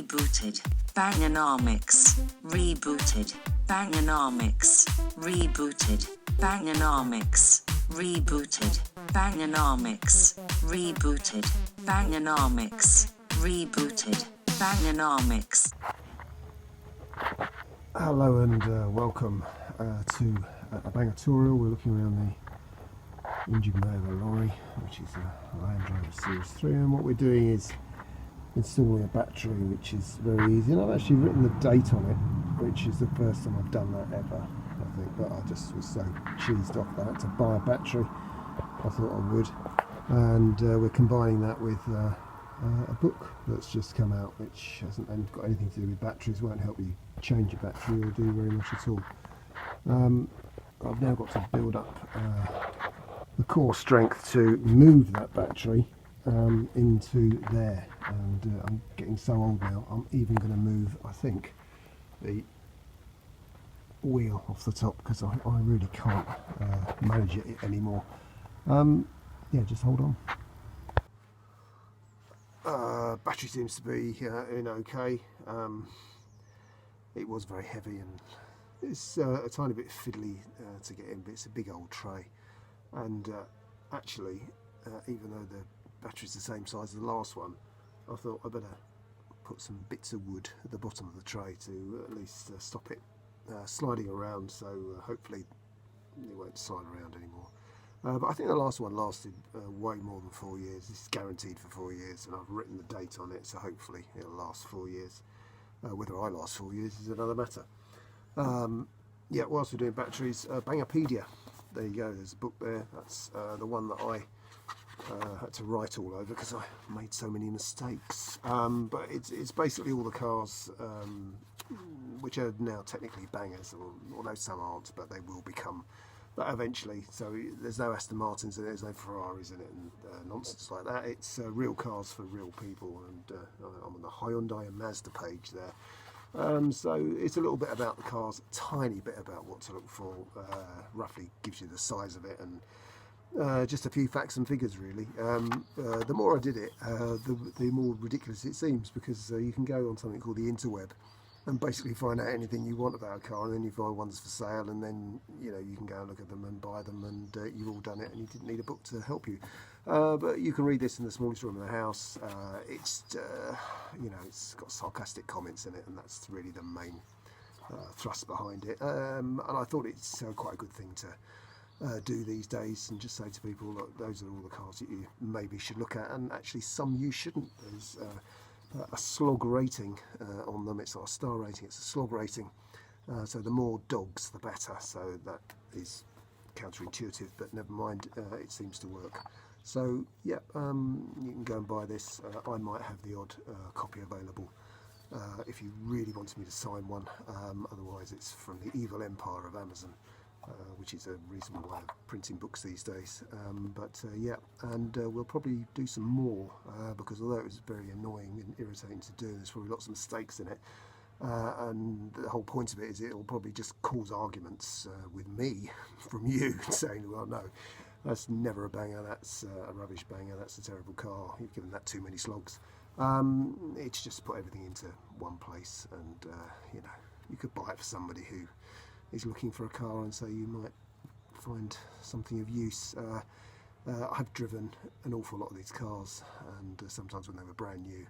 rebooted. Bangernomics, rebooted. Bangernomics, rebooted. Bangernomics, rebooted. Bangernomics, rebooted. Bangernomics, rebooted. Bangernomics. Hello and welcome to a Banger tutorial. We're looking around the engine bay of a lorry, which is a Land Rover Series 3, and what we're doing is installing a battery, which is very easy. And I've actually written the date on it, which is the first time I've done that ever, I think, but I just was so cheesed off that I had to buy a battery. I thought I would, and we're combining that with a book that's just come out, which hasn't got anything to do with batteries, won't help you change a battery or do very much at all. I've now got to build up the core strength to move that battery into there, and I'm getting so old now, I'm even going to move, I think, the wheel off the top, because I really can't manage it anymore. Yeah, just hold on. Battery seems to be in okay. It was very heavy and it's a tiny bit fiddly to get in, but it's a big old tray, and actually even though the battery's the same size as the last one, I thought I better put some bits of wood at the bottom of the tray to at least stop it sliding around, so hopefully it won't slide around anymore. But I think the last one lasted way more than 4 years. This is guaranteed for 4 years, and I've written the date on it, so hopefully it'll last 4 years. Whether I last 4 years is another matter. Yeah, whilst we're doing batteries, Bangerpedia. There you go, there's a book there. That's the one that I had to write all over because I made so many mistakes. But it's basically all the cars which are now technically bangers, although some aren't, but they will become that eventually. So there's no Aston Martins in it, there's no Ferraris in it, and nonsense like that. It's real cars for real people, and I'm on the Hyundai and Mazda page there. So it's a little bit about the cars, a tiny bit about what to look for, roughly gives you the size of it, and just a few facts and figures really. The more I did it, the more ridiculous it seems, because you can go on something called the interweb and basically find out anything you want about a car, and then you find ones for sale, and then you can go and look at them and buy them, and you've all done it, and you didn't need a book to help you. But you can read this in the smallest room in the house. It's it's got sarcastic comments in it, and that's really the main thrust behind it. And I thought it's quite a good thing to do these days, and just say to people, look, those are all the cars that you maybe should look at, and actually some you shouldn't. There's a slog rating on them. It's not a star rating, it's a slog rating. So the more dogs the better, so that is counterintuitive, but never mind, it seems to work. So yeah, you can go and buy this. I might have the odd copy available if you really wanted me to sign one. Otherwise it's from the evil empire of Amazon, which is a reasonable way of printing books these days. Yeah, and we'll probably do some more, because although it was very annoying and irritating to do, there's probably lots of mistakes in it, and the whole point of it is it'll probably just cause arguments with me from you, saying, well, no, that's never a banger, that's a rubbish banger, that's a terrible car, you've given that too many slogs. It's just put everything into one place, and you could buy it for somebody who is looking for a car, and so you might find something of use. I've driven an awful lot of these cars, and sometimes when they were brand new,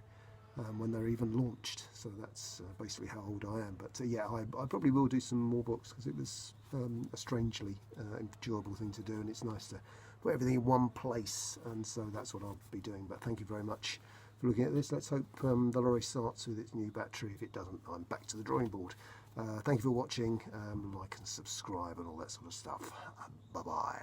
when they're even launched, so that's basically how old I am. But yeah, I probably will do some more books, because it was a strangely enjoyable thing to do, and it's nice to put everything in one place, and so that's what I'll be doing. But thank you very much for looking at this. Let's hope the lorry starts with its new battery. If it doesn't, I'm back to the drawing board. Thank you for watching. Like and subscribe and all that sort of stuff. Bye-bye.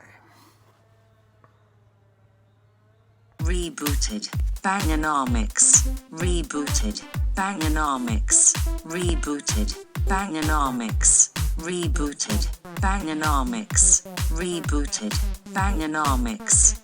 Rebooted. Bangernomics. Rebooted. Bangernomics. Rebooted. Bangernomics. Rebooted. Bangernomics. Rebooted. Bangernomics.